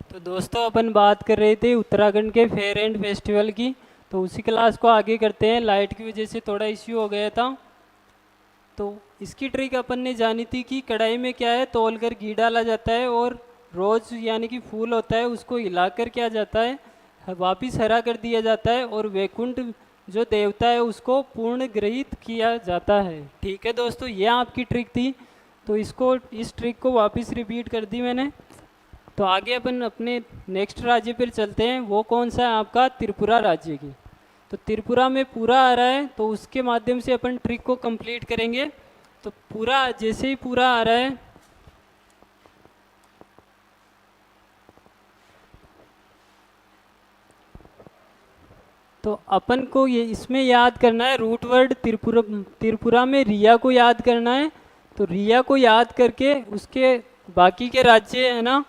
तो दोस्तों अपन बात कर रहे थे उत्तराखंड के फेयर एंड फेस्टिवल की। तो उसी क्लास को आगे करते हैं। लाइट की वजह से थोड़ा इश्यू हो गया था। तो इसकी ट्रिक अपन ने जानी थी कि कढ़ाई में क्या है, तौल कर घी डाला जाता है और रोज यानी कि फूल होता है उसको हिलाकर क्या जाता है, वापिस हरा कर दिया जाता है और वैकुंठ जो देवता है उसको पूर्ण ग्रहित किया जाता है। ठीक है दोस्तों, ये आपकी ट्रिक थी। तो इसको इस ट्रिक को वापस रिपीट कर दी मैंने। तो आगे अपन अपने नेक्स्ट राज्य पर चलते हैं। वो कौन सा है आपका, त्रिपुरा राज्य की। तो त्रिपुरा में पूरा आ रहा है तो उसके माध्यम से अपन ट्रिक को कंप्लीट करेंगे। तो पूरा जैसे ही पूरा आ रहा है तो अपन को ये इसमें याद करना है रूट वर्ड त्रिपुरा। त्रिपुरा में रिया को याद करना है। तो रिया को याद करके उसके बाकी के राज्य है ना,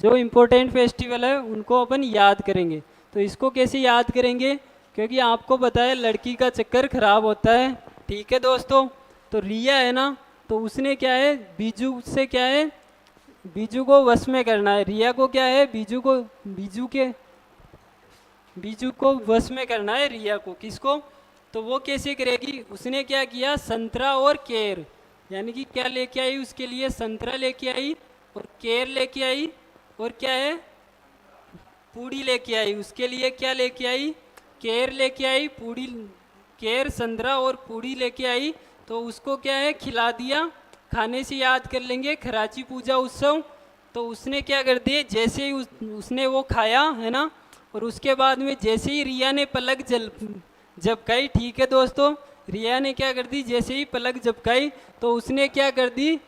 जो इम्पोर्टेंट फेस्टिवल है उनको अपन याद करेंगे। तो इसको कैसे याद करेंगे, क्योंकि आपको पता है लड़की का चक्कर खराब होता है। ठीक है दोस्तों, तो रिया है ना, तो उसने क्या है, बीजू से क्या है, बीजू को वश में करना है। रिया को क्या है, बीजू को वश में करना है रिया को। किसको, तो वो कैसे करेगी, उसने क्या किया, संतरा और केर यानी कि क्या लेके आई, उसके लिए संतरा लेके आई और केर लेके आई और क्या है, पूड़ी लेके आई। उसके लिए क्या लेके आई, केर लेके आई, पूड़ी, केर संतरा और पूड़ी लेके आई। तो उसको क्या है, खिला दिया। खाने से याद कर लेंगे खराची पूजा उत्सव। तो उसने क्या कर दिया, जैसे ही उसने वो खाया है ना, और उसके बाद में जैसे ही रिया ने पलक झपकाई। ठीक है दोस्तों, रिया ने क्या कर दी, जैसे ही पलक झपकाई तो उसने क्या कर दी,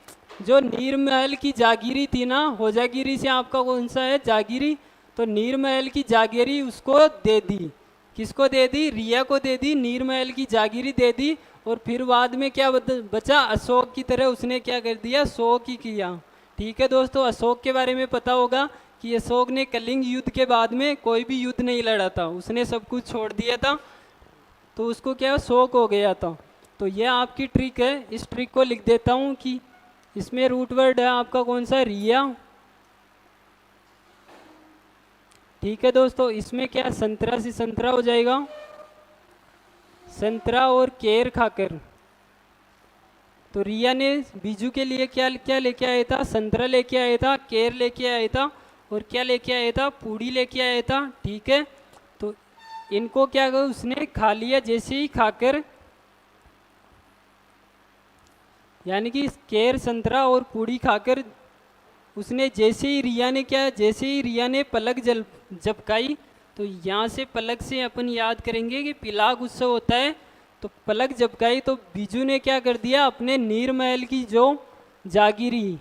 जो नीरमहल की जागीरी थी ना, होजागिरी से आपका कौन सा है, जागीरी। तो नीरमहल की जागीरी उसको दे दी। किसको दे दी, रिया को दे दी, नीरमहल की जागीरी दे दी। और फिर बाद में क्या बचा, अशोक की तरह उसने क्या कर दिया, शोक ही किया। ठीक है दोस्तों, अशोक के बारे में पता होगा कि अशोक ने कलिंग युद्ध के बाद में कोई भी युद्ध नहीं लड़ा था, उसने सब कुछ छोड़ दिया था। तो उसको क्या शौक हो गया था। तो यह आपकी ट्रिक है। इस ट्रिक को लिख देता हूँ कि इसमें रूट वर्ड है आपका कौन सा, रिया। ठीक है दोस्तों, इसमें क्या संतरा से संतरा हो जाएगा, संतरा और केर खाकर। तो रिया ने बीजू के लिए क्या क्या लेके आया था, संतरा लेके आया था, केर लेके आया था और क्या लेके आया था, पूड़ी लेके आया था। ठीक है, तो इनको क्या कहा, उसने खा लिया। जैसे ही खाकर यानी कि केर संतरा और पूड़ी खाकर उसने जैसे ही रिया ने क्या, जैसे ही रिया ने पलक झपकाई। तो यहाँ से पलक से अपन याद करेंगे कि पिलाक उत्सव होता है। तो पलक झपकाई तो बीजू ने क्या कर दिया, अपने नीरमहल की जो जागीरी,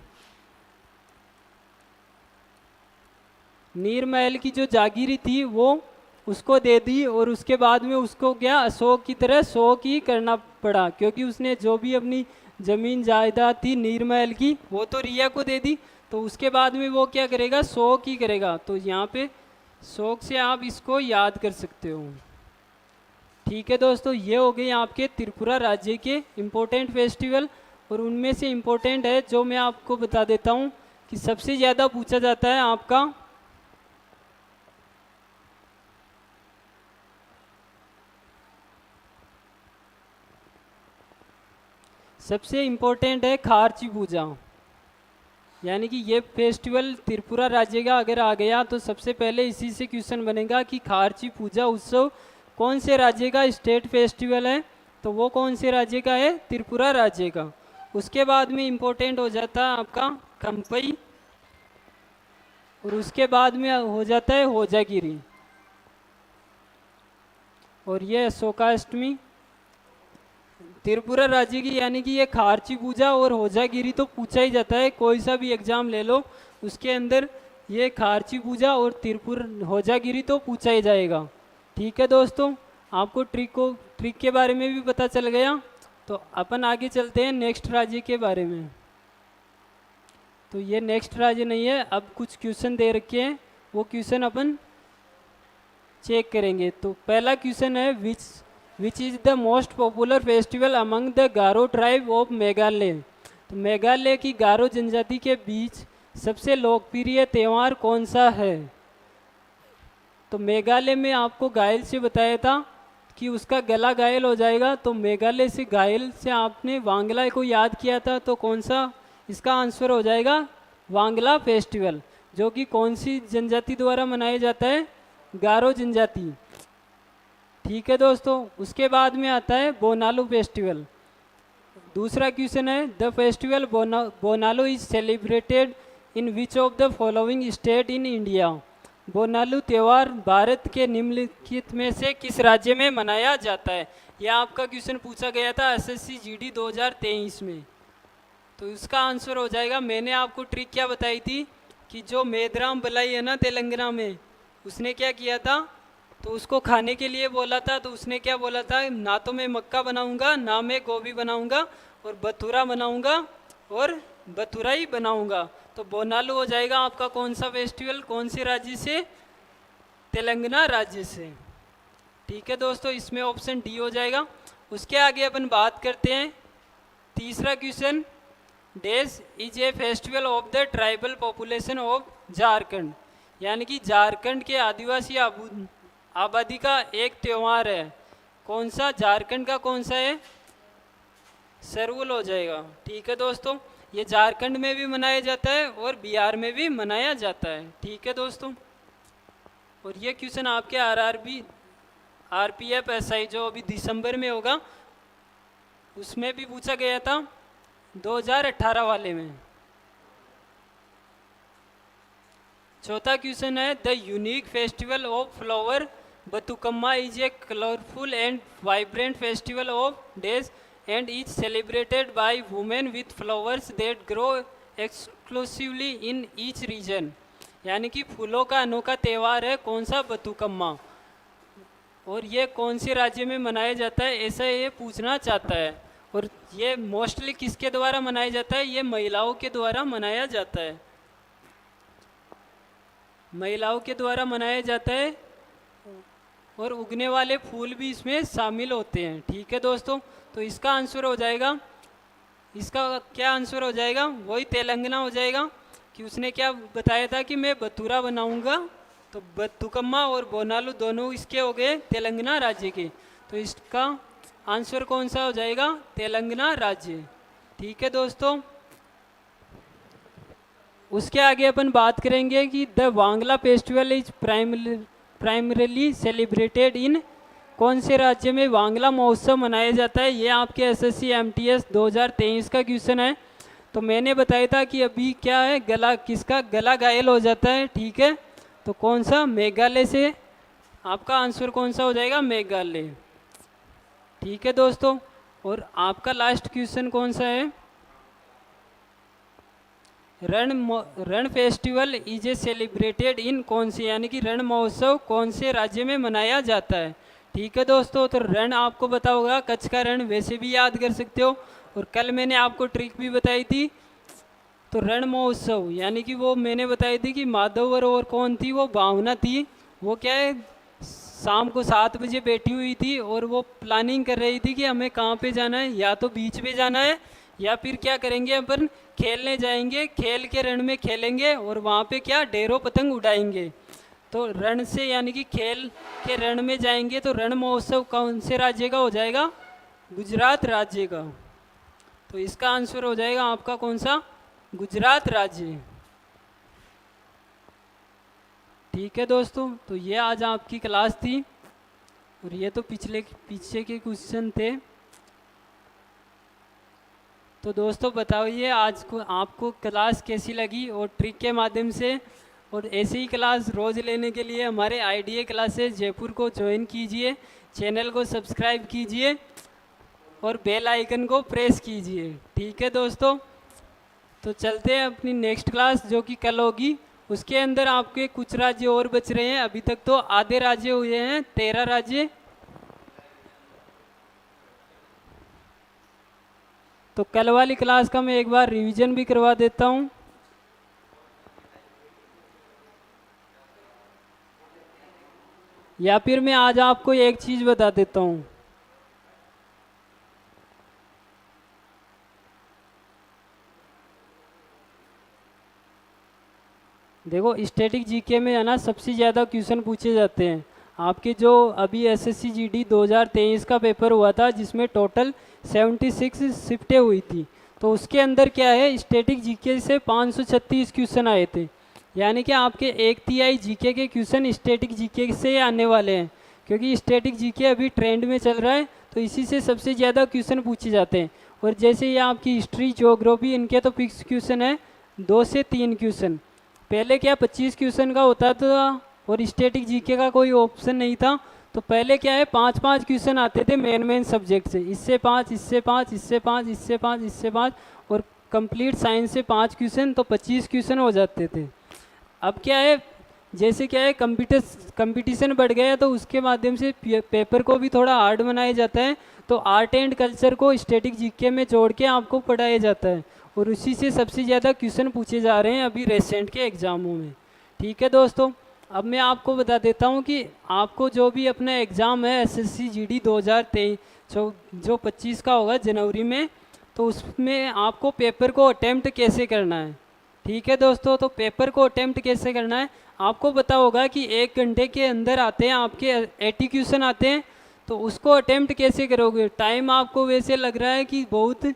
नीरमहल की जो जागीरी थी वो उसको दे दी। और उसके बाद में उसको क्या, अशोक की तरह शोक ही करना पड़ा, क्योंकि उसने जो भी अपनी जमीन जायदाद थी नीरमहल की वो तो रिया को दे दी। तो उसके बाद में वो क्या करेगा, शोक ही करेगा। तो यहाँ पे शोक से आप इसको याद कर सकते हो। ठीक है दोस्तों, ये हो गई आपके त्रिपुरा राज्य के इम्पोर्टेंट फेस्टिवल। और उनमें से इम्पोर्टेंट है जो मैं आपको बता देता हूँ कि सबसे ज़्यादा पूछा जाता है आपका, सबसे इम्पोर्टेंट है खारची पूजा। यानी कि ये फेस्टिवल त्रिपुरा राज्य का अगर आ गया तो सबसे पहले इसी से क्वेश्चन बनेगा कि खारची पूजा उत्सव कौन से राज्य का स्टेट फेस्टिवल है। तो वो कौन से राज्य का है, त्रिपुरा राज्य का। उसके बाद में इम्पोर्टेंट हो जाता है आपका खम्पई। और उसके बाद में हो जाता है होजागिरी। और ये अशोकाष्टमी त्रिपुरा राज्य की। यानी कि ये खारची पूजा और होजागिरी तो पूछा ही जाता है, कोई सा भी एग्जाम ले लो उसके अंदर ये खारची पूजा और त्रिपुरा होजागिरी तो पूछा ही जाएगा। ठीक है दोस्तों, आपको ट्रिक के बारे में भी पता चल गया। तो अपन आगे चलते हैं नेक्स्ट राज्य के बारे में। तो ये नेक्स्ट राज्य नहीं है, अब कुछ क्वेश्चन दे रखे हैं, वो क्वेश्चन अपन चेक करेंगे। तो पहला क्वेश्चन है, which is the most popular festival among the Garo tribe of Meghalaya. तो मेघालय की गारो जनजाति के बीच सबसे लोकप्रिय त्यौहार कौन सा है? तो मेघालय में आपको घायल से बताया था कि उसका गला घायल हो जाएगा, तो मेघालय से घायल से आपने वांगला को याद किया था, तो कौन सा इसका आंसर हो जाएगा? वांगला फेस्टिवल, जो कि कौन सी जनजाति द्वारा मनाया जाता है? गारो जनजाति। ठीक है दोस्तों, उसके बाद में आता है बोनालू फेस्टिवल। दूसरा क्वेश्चन है, the festival Bonalu is celebrated in which of the following state in India? Bonalu त्यौहार भारत के निम्नलिखित में से किस राज्य में मनाया जाता है? यह आपका क्वेश्चन पूछा गया था एसएससी जीडी 2023 में। तो इसका आंसर हो जाएगा, मैंने आपको ट्रिक क्या बताई थी कि जो मेदराम बलाई है ना तेलंगाना में, उसने क्या किया था, तो उसको खाने के लिए बोला था, तो उसने क्या बोला था, ना तो मैं मक्का बनाऊंगा, ना मैं गोभी बनाऊंगा, और बतूरा बनाऊंगा, और बतूरा ही बनाऊंगा। तो बोनालू हो जाएगा आपका कौन सा फेस्टिवल, कौन से राज्य से? तेलंगाना राज्य से। ठीक है दोस्तों, इसमें ऑप्शन डी हो जाएगा। उसके आगे अपन बात करते हैं तीसरा question, days is a festival of the tribal population of Jharkhand, यानी कि झारखंड के आदिवासी आबादी का एक त्यौहार है। कौन सा? झारखंड का कौन सा है? सरहुल हो जाएगा। ठीक है दोस्तों, ये झारखंड में भी मनाया जाता है और बिहार में भी मनाया जाता है। ठीक है दोस्तों, और ये क्वेश्चन आपके आरपीएफ एसआई जो अभी दिसंबर में होगा उसमें भी पूछा गया था 2018 वाले में। चौथा क्वेश्चन है, the unique festival of flower Bathukamma is a colourful and vibrant festival of days and is celebrated by women with flowers that grow exclusively in each region, यानी कि फूलों का अनोखा त्यौहार है कौन सा? बतुकम्मा। और ये कौन से राज्य में मनाया जाता है, ऐसा ये पूछना चाहता है। और ये मोस्टली किसके द्वारा मनाया जाता है? ये महिलाओं के द्वारा मनाया जाता है, महिलाओं के द्वारा मनाया जाता है, और उगने वाले फूल भी इसमें शामिल होते हैं। ठीक है दोस्तों, तो इसका आंसर हो जाएगा, इसका क्या आंसर हो जाएगा? वही तेलंगाना हो जाएगा, कि उसने क्या बताया था कि मैं बतूरा बनाऊंगा। तो बतुकम्मा और बोनालू दोनों इसके हो गए तेलंगाना राज्य के, तो इसका आंसर कौन सा हो जाएगा? तेलंगाना राज्य। ठीक है दोस्तों, उसके आगे अपन बात करेंगे कि the Wangala festival is primarily celebrated in, कौन से राज्य में वांगला महोत्सव मनाया जाता है? ये आपके एसएससी एमटीएस 2023 का क्वेश्चन है। तो मैंने बताया था कि अभी क्या है, गला किसका गला घायल हो जाता है। ठीक है, तो कौन सा? मेघालय से। आपका आंसर कौन सा हो जाएगा? मेघालय। ठीक है दोस्तों, और आपका लास्ट क्वेश्चन कौन सा है? रण festival is a celebrated in, कौन से, यानी कि रण महोत्सव कौन से राज्य में मनाया जाता है? ठीक है दोस्तों, तो रण आपको पता होगा, कच्छ का रण वैसे भी याद कर सकते हो। और कल मैंने आपको ट्रिक भी बताई थी, तो रण महोत्सव यानी कि वो मैंने बताई थी कि माधव और कौन थी, वो भावना थी। वो क्या है, शाम को 7 बजे बैठी हुई थी और वो प्लानिंग कर रही थी कि हमें कहाँ पे जाना है, या तो बीच पे जाना है या फिर क्या करेंगे अपन, खेलने जाएंगे, खेल के रण में खेलेंगे और वहाँ पे क्या ढेरों पतंग उड़ाएंगे। तो रण से यानी कि खेल के रण में जाएंगे, तो रण महोत्सव कौन से राज्य का हो जाएगा? गुजरात राज्य का। तो इसका आंसर हो जाएगा आपका कौन सा? गुजरात राज्य। ठीक है दोस्तों, तो ये आज आपकी क्लास थी, और ये तो पीछे के क्वेश्चन थे। तो दोस्तों बताइए आज को आपको क्लास कैसी लगी, और ट्रिक के माध्यम से, और ऐसी ही क्लास रोज़ लेने के लिए हमारे आईडीए क्लासेस जयपुर को ज्वाइन कीजिए, चैनल को सब्सक्राइब कीजिए और बेल आइकन को प्रेस कीजिए। ठीक है दोस्तों, तो चलते हैं अपनी नेक्स्ट क्लास जो कि कल होगी। उसके अंदर आपके कुछ राज्य और बच रहे हैं, अभी तक तो आधे राज्य हुए हैं, 13 राज्य। तो कल वाली क्लास का मैं एक बार रिवीजन भी करवा देता हूँ। या फिर मैं आज आपको एक चीज़ बता देता हूँ। देखो स्टैटिक जीके में है ना सबसे ज़्यादा क्वेश्चन पूछे जाते हैं। आपके जो अभी एसएससी जीडी 2023 का पेपर हुआ था जिसमें टोटल 76 शिफ्टें हुई थी, तो उसके अंदर क्या है स्टैटिक जीके से 536 क्वेश्चन आए थे। यानी कि आपके 1/3 जीके के क्वेश्चन स्टैटिक जीके से आने वाले हैं, क्योंकि स्टैटिक जीके अभी ट्रेंड में चल रहा है, तो इसी से सबसे ज़्यादा क्वेश्चन पूछे जाते हैं। और जैसे ये आपकी हिस्ट्री ज्योग्राफी इनके तो फिक्स क्वेश्चन है 2 से 3 क्वेश्चन। पहले क्या 25 क्वेश्चन का होता था और स्टैटिक जीके का कोई ऑप्शन नहीं था, तो पहले क्या है 5-5 क्वेश्चन आते थे मेन सब्जेक्ट से, इससे 5, इससे 5, इससे 5, इससे 5, इससे 5, और कंप्लीट साइंस से 5 क्वेश्चन, तो 25 क्वेश्चन हो जाते थे। अब क्या है जैसे क्या है कंपटीशन बढ़ गया है, तो उसके माध्यम से पेपर को भी थोड़ा हार्ड बनाया जाता है, तो आर्ट एंड कल्चर को स्टैटिक जीके में जोड़ के आपको पढ़ाया जाता है, और उसी से सबसे ज़्यादा क्वेश्चन पूछे जा रहे हैं अभी रिसेंट के एग्ज़ामों में। ठीक है दोस्तों, अब मैं आपको बता देता हूँ कि आपको जो भी अपना एग्ज़ाम है एसएससी जीडी 2023 जो 25 का होगा जनवरी में, तो उसमें आपको पेपर को अटेम्प्ट कैसे करना है। ठीक है दोस्तों, तो पेपर को अटेम्प्ट कैसे करना है आपको पता होगा कि 1 घंटे के अंदर आते हैं आपके 80 क्वेश्चन आते हैं, तो उसको अटेम्प्ट कैसे करोगे। टाइम आपको वैसे लग रहा है कि बहुत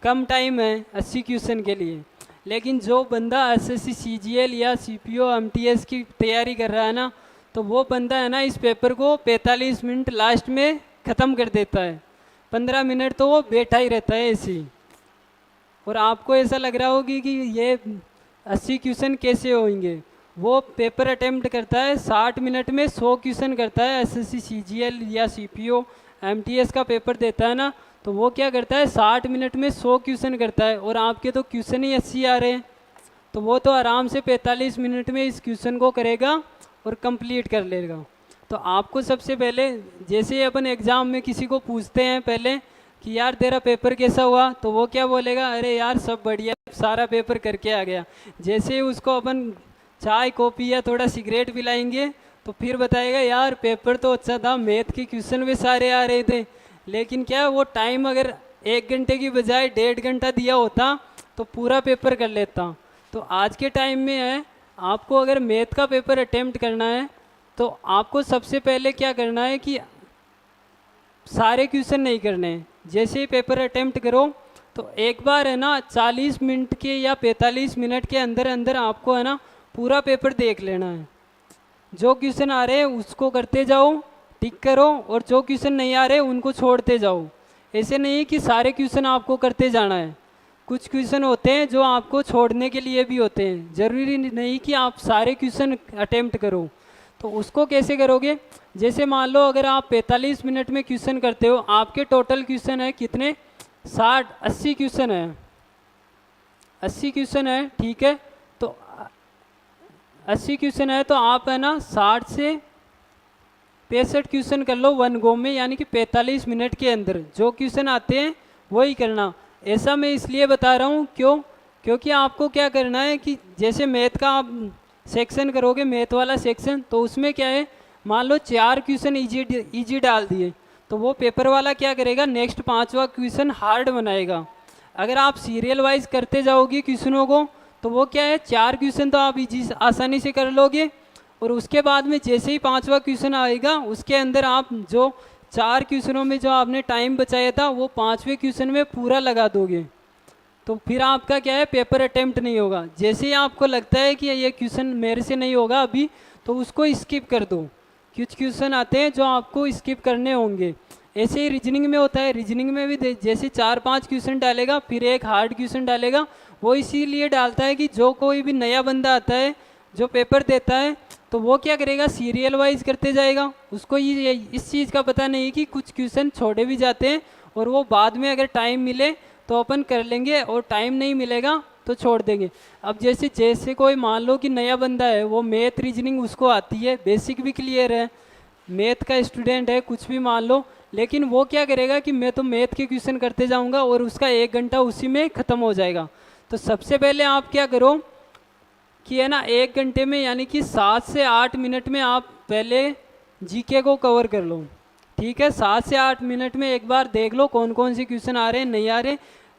कम टाइम है 80 क्वेश्चन के लिए, लेकिन जो बंदा एसएससी सीजीएल या सीपीओ एमटीएस की तैयारी कर रहा है ना, तो वो बंदा है ना इस पेपर को 45 मिनट लास्ट में ख़त्म कर देता है। 15 मिनट तो वो बैठा ही रहता है ऐसे ही, और आपको ऐसा लग रहा होगी कि ये 80 क्वेश्चन कैसे होंगे। वो पेपर अटेम्प्ट करता है 60 मिनट में 100 क्वेश्चन करता है। एसएससी सीजीएल या सीपीओ एमटीएस का पेपर देता है ना, तो वो क्या करता है 60 मिनट में 100 क्वेश्चन करता है, और आपके तो क्वेश्चन ही 80 आ रहे हैं, तो वो तो आराम से 45 मिनट में इस क्वेश्चन को करेगा और कंप्लीट कर लेगा। तो आपको सबसे पहले जैसे अपन एग्ज़ाम में किसी को पूछते हैं पहले कि यार तेरा पेपर कैसा हुआ, तो वो क्या बोलेगा, अरे यार सब बढ़िया, सारा पेपर करके आ गया। जैसे ही उसको अपन चाय कॉफ़ी या थोड़ा सिगरेट पिलाएंगे, तो फिर बताएगा यार पेपर तो अच्छा था, मैथ के क्वेश्चन भी सारे आ रहे थे, लेकिन क्या वो टाइम अगर 1 घंटे की बजाय 1.5 घंटा दिया होता तो पूरा पेपर कर लेता। तो आज के टाइम में है आपको अगर मैथ का पेपर अटेम्प्ट करना है, तो आपको सबसे पहले क्या करना है कि सारे क्वेश्चन नहीं करने हैं। जैसे ही पेपर अटेम्प्ट करो तो एक बार है ना 40 मिनट के या 45 मिनट के अंदर अंदर आपको है ना पूरा पेपर देख लेना है। जो क्वेश्चन आ रहे हैं उसको करते जाओ, टिक करो, और जो क्वेश्चन नहीं आ रहे उनको छोड़ते जाओ। ऐसे नहीं कि सारे क्वेश्चन आपको करते जाना है, कुछ क्वेश्चन होते हैं जो आपको छोड़ने के लिए भी होते हैं, ज़रूरी नहीं कि आप सारे क्वेश्चन अटेम्प्ट करो। तो उसको कैसे करोगे, जैसे मान लो अगर आप 45 मिनट में क्वेश्चन करते हो, आपके टोटल क्वेश्चन है कितने 60-80 क्वेश्चन है, 80 क्वेश्चन है। ठीक है, तो 80 क्वेश्चन है तो आप है ना 60 से 65 क्वेश्चन कर लो 1 गो में, यानी कि 45 मिनट के अंदर जो क्वेश्चन आते हैं वही करना। ऐसा मैं इसलिए बता रहा हूँ क्योंकि आपको क्या करना है कि जैसे मैथ का आप सेक्शन करोगे, मैथ वाला सेक्शन, तो उसमें क्या है मान लो 4 क्वेश्चन इजी डाल दिए, तो वो पेपर वाला क्या करेगा नेक्स्ट 5वां क्वेश्चन हार्ड बनाएगा। अगर आप सीरियल वाइज करते जाओगे क्वेश्चनों को, तो वो क्या है 4 क्वेश्चन तो आप इजी आसानी से कर लोगे, और उसके बाद में जैसे ही 5वां क्वेश्चन आएगा उसके अंदर आप जो 4 क्वेश्चनों में जो आपने टाइम बचाया था वो 5वें क्वेश्चन में पूरा लगा दोगे, तो फिर आपका क्या है पेपर अटेम्प्ट नहीं होगा। जैसे ही आपको लगता है कि ये क्वेश्चन मेरे से नहीं होगा अभी, तो उसको स्किप कर दो। कुछ क्वेश्चन आते हैं जो आपको स्किप करने होंगे। ऐसे ही रीजनिंग में होता है, रीजनिंग में भी जैसे 4-5 क्वेश्चन डालेगा फिर एक हार्ड क्वेश्चन डालेगा। वो इसीलिए डालता है कि जो कोई भी नया बंदा आता है जो पेपर देता है, तो वो क्या करेगा सीरियल वाइज करते जाएगा। उसको ये इस चीज़ का पता नहीं कि कुछ क्वेश्चन छोड़े भी जाते हैं, और वो बाद में अगर टाइम मिले तो अपन कर लेंगे, और टाइम नहीं मिलेगा तो छोड़ देंगे। अब जैसे कोई मान लो कि नया बंदा है, वो मैथ रीजनिंग उसको आती है, बेसिक भी क्लियर है, मैथ का स्टूडेंट है कुछ भी मान लो, लेकिन वो क्या करेगा कि मैं तो मैथ के क्वेश्चन करते जाऊंगा और उसका 1 घंटा उसी में ख़त्म हो जाएगा। तो सबसे पहले आप क्या करो कि है ना 1 घंटे में यानी कि 7 से 8 मिनट में आप पहले जीके को कवर कर लो। ठीक है, 7 से 8 मिनट में एक बार देख लो कौन कौन से क्वेश्चन आ रहे हैं नहीं आ रहे।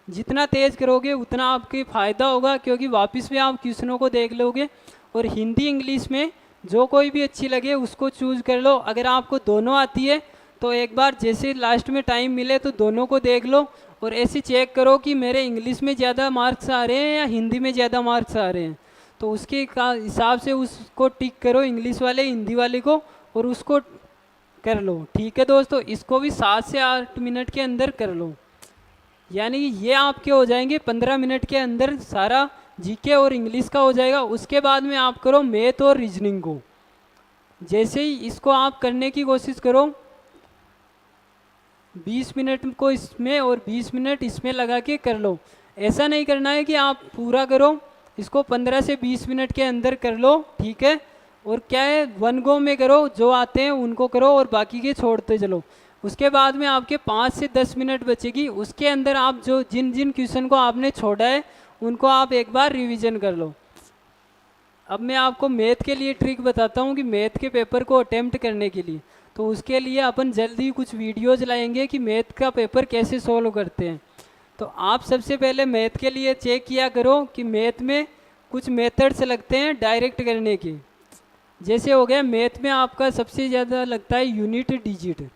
जितना तेज़ करोगे उतना आपके फ़ायदा होगा, क्योंकि वापस भी आप क्वेश्चनों को देख लोगे और हिंदी इंग्लिश में जो कोई भी अच्छी लगे उसको चूज़ कर लो। अगर आपको दोनों आती है तो एक बार जैसे लास्ट में टाइम मिले तो दोनों को देख लो और ऐसे चेक करो कि मेरे इंग्लिश में ज़्यादा मार्क्स आ रहे हैं या हिंदी में ज़्यादा मार्क्स आ रहे हैं। तो उसके हिसाब से उसको टिक करो, इंग्लिश वाले हिंदी वाले को, और उसको कर लो। ठीक है दोस्तों, इसको भी 7 से 8 मिनट के अंदर कर लो। यानी ये आपके हो जाएंगे 15 मिनट के अंदर सारा जीके और इंग्लिश का हो जाएगा। उसके बाद में आप करो मैथ और रीजनिंग को। जैसे ही इसको आप करने की कोशिश करो, 20 मिनट को इसमें और 20 मिनट इसमें लगा के कर लो। ऐसा नहीं करना है कि आप पूरा करो, इसको 15 से 20 मिनट के अंदर कर लो। ठीक है, और क्या है, वन गो में करो, जो आते हैं उनको करो और बाकी के छोड़ते चलो। उसके बाद में आपके 5 से 10 मिनट बचेगी, उसके अंदर आप जो जिन जिन क्वेश्चन को आपने छोड़ा है उनको आप एक बार रिवीजन कर लो। अब मैं आपको मैथ के लिए ट्रिक बताता हूँ कि मैथ के पेपर को अटेम्प्ट करने के लिए, तो उसके लिए अपन जल्दी कुछ वीडियोज लाएंगे कि मैथ का पेपर कैसे सोल्व करते हैं। तो आप सबसे पहले मैथ के लिए चेक किया करो कि मैथ में कुछ मेथड्स लगते हैं डायरेक्ट करने के। जैसे हो गया मैथ में आपका सबसे ज़्यादा लगता है यूनिट डिजिट।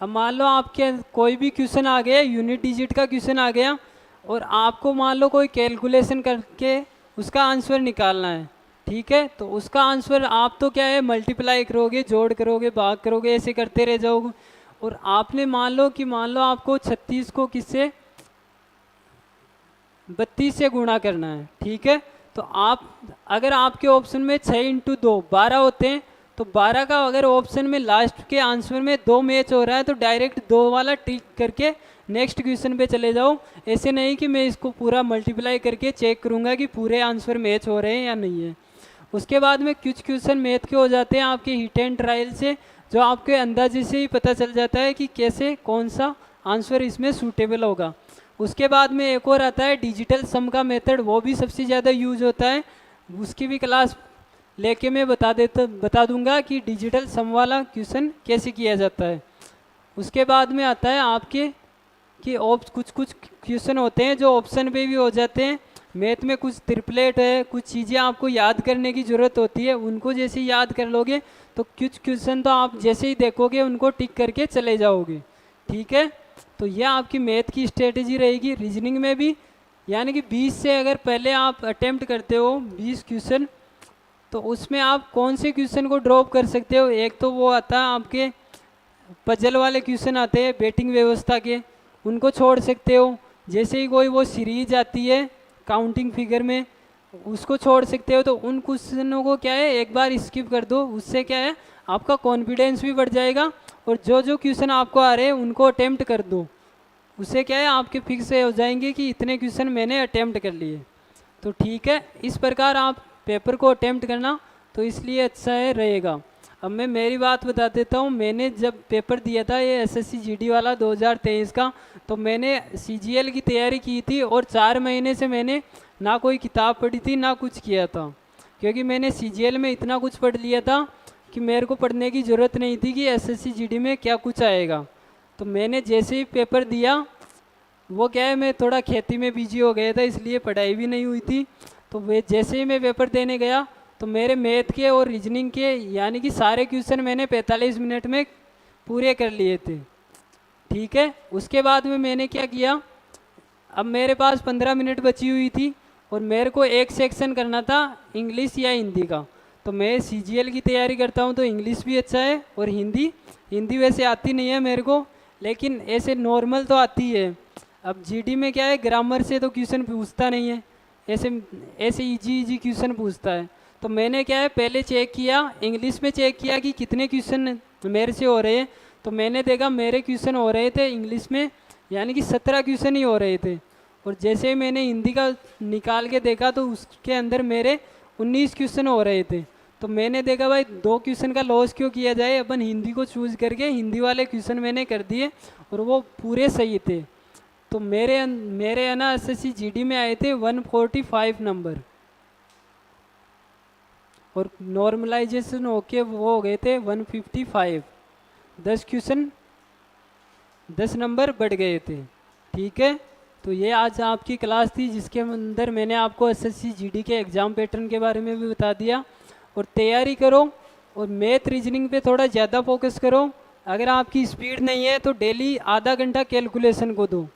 अब मान लो आपके कोई भी क्वेश्चन आ गया, यूनिट डिजिट का क्वेश्चन आ गया, और आपको मान लो कोई कैलकुलेशन करके उसका आंसर निकालना है। ठीक है, तो उसका आंसर आप तो क्या है, मल्टीप्लाई करोगे, जोड़ करोगे, भाग करोगे, ऐसे करते रह जाओगे। और आपने मान लो आपको 36 को किससे 32 से गुणा करना है। ठीक है, तो आप अगर आपके ऑप्शन में 6 × 2 12 होते हैं, तो 12 का अगर ऑप्शन में लास्ट के आंसर में 2 मैच हो रहा है तो डायरेक्ट 2 वाला टिक करके नेक्स्ट क्वेश्चन पे चले जाओ। ऐसे नहीं कि मैं इसको पूरा मल्टीप्लाई करके चेक करूंगा कि पूरे आंसर मैच हो रहे हैं या नहीं है। उसके बाद में कुछ क्वेश्चन मैथ के हो जाते हैं आपके हिट एंड ट्रायल से, जो आपके अंदाजे से ही पता चल जाता है कि कैसे कौन सा आंसर इसमें सूटेबल होगा। उसके बाद में एक और आता है डिजिटल सम का मेथड, वो भी सबसे ज़्यादा यूज होता है। उसकी भी क्लास लेके मैं बता दूंगा कि डिजिटल सम वाला क्वेश्चन कैसे किया जाता है। उसके बाद में आता है आपके कि कुछ क्वेश्चन होते हैं जो ऑप्शन पे भी हो जाते हैं। मैथ में कुछ ट्रिपलेट है, कुछ चीज़ें आपको याद करने की ज़रूरत होती है, उनको जैसे याद कर लोगे तो कुछ क्वेश्चन तो आप जैसे ही देखोगे उनको टिक करके चले जाओगे। ठीक है, तो यह आपकी मैथ की स्ट्रेटेजी रहेगी। रीजनिंग में भी यानी कि 20 से अगर पहले आप अटेम्प्ट करते हो 20 क्वेश्चन, तो उसमें आप कौन से क्वेश्चन को ड्रॉप कर सकते हो। एक तो वो आता है आपके पजल वाले क्वेश्चन आते हैं बेटिंग व्यवस्था के, उनको छोड़ सकते हो। जैसे ही कोई वो सीरीज आती है काउंटिंग फिगर में, उसको छोड़ सकते हो। तो उन क्वेश्चनों को क्या है एक बार स्किप कर दो, उससे क्या है आपका कॉन्फिडेंस भी बढ़ जाएगा। और जो क्वेश्चन आपको आ रहे हैं उनको अटेम्प्ट कर दो, उससे क्या है आपके फिक्स हो जाएंगे कि इतने क्वेश्चन मैंने अटेम्प्ट कर लिए। तो ठीक है, इस प्रकार आप पेपर को अटेम्प्ट करना तो इसलिए अच्छा है रहेगा। अब मैं मेरी बात बता देता हूँ। मैंने जब पेपर दिया था ये एसएससी जीडी वाला 2023 का, तो मैंने सीजीएल की तैयारी की थी और 4 महीने से मैंने ना कोई किताब पढ़ी थी ना कुछ किया था, क्योंकि मैंने सीजीएल में इतना कुछ पढ़ लिया था कि मेरे को पढ़ने की ज़रूरत नहीं थी कि एसएससी जीडी में क्या कुछ आएगा। तो मैंने जैसे ही पेपर दिया, वो क्या है मैं थोड़ा खेती में बिजी हो गया था इसलिए पढ़ाई भी नहीं हुई थी। तो वे जैसे ही मैं पेपर देने गया तो मेरे मैथ के और रीजनिंग के यानी कि सारे क्वेश्चन मैंने 45 मिनट में पूरे कर लिए थे। ठीक है, उसके बाद में मैंने क्या किया, अब मेरे पास 15 मिनट बची हुई थी और मेरे को एक सेक्शन करना था इंग्लिश या हिंदी का। तो मैं सीजीएल की तैयारी करता हूँ तो इंग्लिश भी अच्छा है और हिंदी वैसे आती नहीं है मेरे को, लेकिन ऐसे नॉर्मल तो आती है। अब जीडी में क्या है ग्रामर से तो क्वेश्चन पूछता नहीं है, ऐसे इजी क्वेश्चन पूछता है। तो मैंने क्या है पहले चेक किया, इंग्लिश में चेक किया कि कितने क्वेश्चन मेरे से हो रहे हैं। तो मैंने देखा मेरे क्वेश्चन हो रहे थे इंग्लिश में यानी कि 17 क्वेश्चन ही हो रहे थे। और जैसे ही मैंने हिंदी का निकाल के देखा तो उसके अंदर मेरे 19 क्वेश्चन हो रहे थे। तो मैंने देखा भाई 2 क्वेश्चन का लॉस क्यों किया जाए, अपन हिंदी को चूज़ करके हिंदी वाले क्वेश्चन मैंने कर दिए और वो पूरे सही थे। तो मेरे है ना एसएससी जीडी में आए थे 145 नंबर और नॉर्मलाइजेशन होके वो हो गए थे 155। 10 क्वेश्चन 10 नंबर बढ़ गए थे। ठीक है, तो ये आज आपकी क्लास थी जिसके अंदर मैंने आपको एसएससी जीडी के एग्ज़ाम पैटर्न के बारे में भी बता दिया। और तैयारी करो और मैथ रीजनिंग पे थोड़ा ज़्यादा फोकस करो। अगर आपकी स्पीड नहीं है तो डेली आधा घंटा कैलकुलेशन को दो,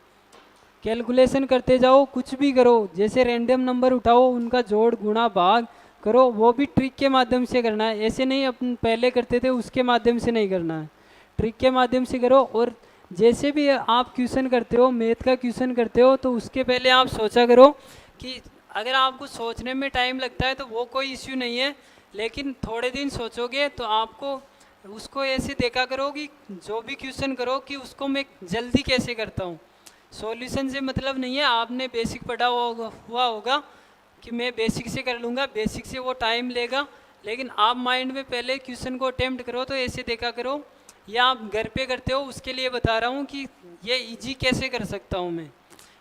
कैलकुलेशन करते जाओ, कुछ भी करो, जैसे रैंडम नंबर उठाओ उनका जोड़ गुणा भाग करो, वो भी ट्रिक के माध्यम से करना है, ऐसे नहीं अपन पहले करते थे उसके माध्यम से नहीं करना है, ट्रिक के माध्यम से करो। और जैसे भी आप क्वेश्चन करते हो, मैथ का क्वेश्चन करते हो, तो उसके पहले आप सोचा करो कि अगर आपको सोचने में टाइम लगता है तो वो कोई इश्यू नहीं है, लेकिन थोड़े दिन सोचोगे तो आपको उसको ऐसे देखा करो कि जो भी क्वेश्चन करो कि उसको मैं जल्दी कैसे करता हूँ। सॉल्यूशन से मतलब नहीं है, आपने बेसिक पढ़ा हुआ होगा कि मैं बेसिक से कर लूँगा, बेसिक से वो टाइम लेगा, लेकिन आप माइंड में पहले क्वेश्चन को अटेम्प्ट करो तो ऐसे देखा करो, या आप घर पे करते हो उसके लिए बता रहा हूँ कि ये इजी कैसे कर सकता हूँ मैं,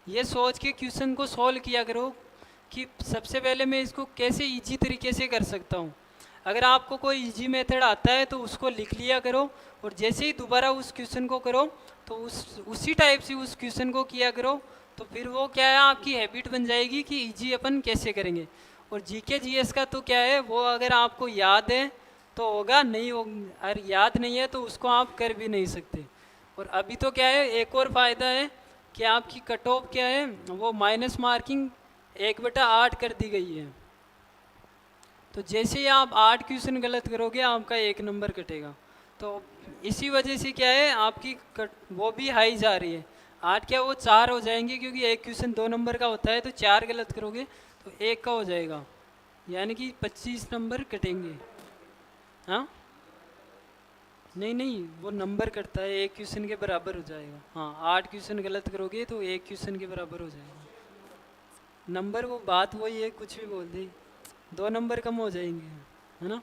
ये सोच के क्वेश्चन को सॉल्व किया करो कि सबसे पहले मैं इसको कैसे इजी तरीके से कर सकता हूँ। अगर आपको कोई इजी मेथड आता है तो उसको लिख लिया करो, और जैसे ही दोबारा उस क्वेश्चन को करो तो उसी टाइप से उस क्वेश्चन को किया करो, तो फिर वो क्या है आपकी हैबिट बन जाएगी कि इजी अपन कैसे करेंगे। और जीके जीएस का तो क्या है, वो अगर आपको याद है तो होगा, नहीं हो अगर याद नहीं है तो उसको आप कर भी नहीं सकते। और अभी तो क्या है, एक और फ़ायदा है कि आपकी कट ऑफ क्या है, वो माइनस मार्किंग 1/8 कर दी गई है। तो जैसे ही आप 8 क्वेश्चन गलत करोगे आपका 1 नंबर कटेगा। तो इसी वजह से क्या है आपकी वो भी हाई जा रही है। 8 क्या वो 4 हो जाएंगे, क्योंकि एक क्वेश्चन 2 नंबर का होता है, तो 4 गलत करोगे तो 1 का हो जाएगा, यानी कि 25 नंबर कटेंगे। हाँ नहीं नहीं, वो नंबर कटता है, एक क्वेश्चन के बराबर हो जाएगा। हाँ 8 क्वेश्चन गलत करोगे तो 1 क्वेश्चन के बराबर हो जाएगा। नंबर वो बात वही है, कुछ भी बोल दे, 2 नंबर कम हो जाएंगे, है ना।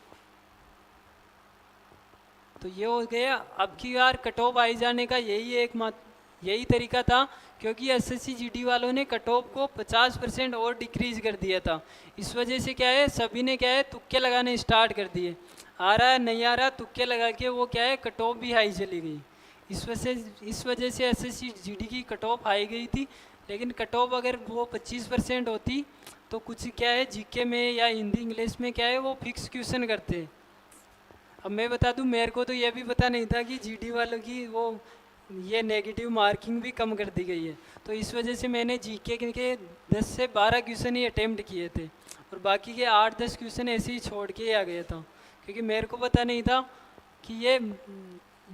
तो ये हो गया। अब की बार कट ऑफ आई जाने का यही तरीका था, क्योंकि एसएससी जीडी वालों ने कट ऑफ को 50% और डिक्रीज कर दिया था। इस वजह से क्या है, सभी ने क्या है तुक्के लगाने स्टार्ट कर दिए, आ रहा है नहीं आ रहा, तुक्के लगा के वो क्या है कट ऑफ भी हाई चली गई। इस वजह से एसएससी जीडी की कट ऑफ हाई गई थी। लेकिन कट ऑफ अगर वो 25% होती तो कुछ क्या है जीके में या हिंदी इंग्लिश में क्या है वो फिक्स क्वेश्चन करते। अब मैं बता दूं, मेरे को तो ये भी पता नहीं था कि जीडी वालों की वो ये नेगेटिव मार्किंग भी कम कर दी गई है। तो इस वजह से मैंने जीके के 10 से 12 क्वेश्चन ही अटेम्प्ट किए थे, और बाकी के 8-10 क्वेश्चन ऐसे ही छोड़ के ही आ गया था, क्योंकि मेरे को पता नहीं था कि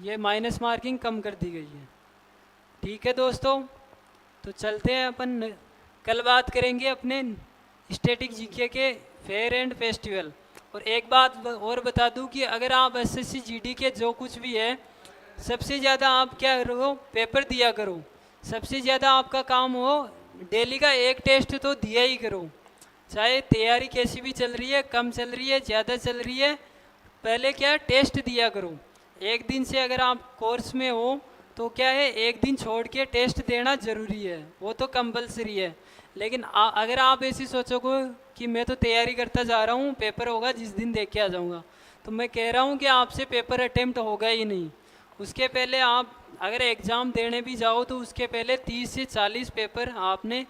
ये माइनस मार्किंग कम कर दी गई है। ठीक है दोस्तों, तो चलते हैं अपन, कल बात करेंगे अपने स्टैटिक जीके के फेयर एंड फेस्टिवल। और एक बात और बता दूं कि अगर आप एसएससी जीडी के जो कुछ भी है, सबसे ज़्यादा आप क्या करो, पेपर दिया करो। सबसे ज़्यादा आपका काम हो, डेली का एक टेस्ट तो दिया ही करो, चाहे तैयारी कैसी भी चल रही है, कम चल रही है, ज़्यादा चल रही है, पहले क्या टेस्ट दिया करो। एक दिन से अगर आप कोर्स में हो तो क्या है एक दिन छोड़ के टेस्ट देना ज़रूरी है, वो तो कंपलसरी है। लेकिन अगर आप ऐसी सोचोगे कि मैं तो तैयारी करता जा रहा हूँ, पेपर होगा जिस दिन देख के आ जाऊँगा, तो मैं कह रहा हूँ कि आपसे पेपर अटेम्प्ट होगा ही नहीं। उसके पहले आप अगर एग्ज़ाम देने भी जाओ तो उसके पहले 30 से 40 पेपर आपने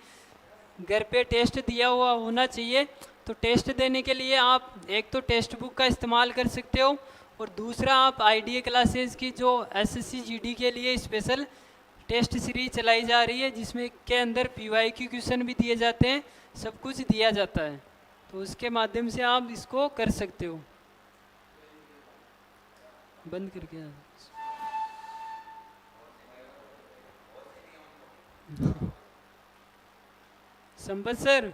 घर पे टेस्ट दिया हुआ होना चाहिए। तो टेस्ट देने के लिए आप एक तो टेक्स्ट बुक का इस्तेमाल कर सकते हो, और दूसरा आप आईडीए क्लासेस की जो एसएससी जीडी के लिए स्पेशल टेस्ट सीरीज चलाई जा रही है, जिसमें के अंदर पीवाईक्यू क्वेश्चन भी दिए जाते हैं, सब कुछ दिया जाता है, तो उसके माध्यम से आप इसको कर सकते हो। बंद करके संपत सर।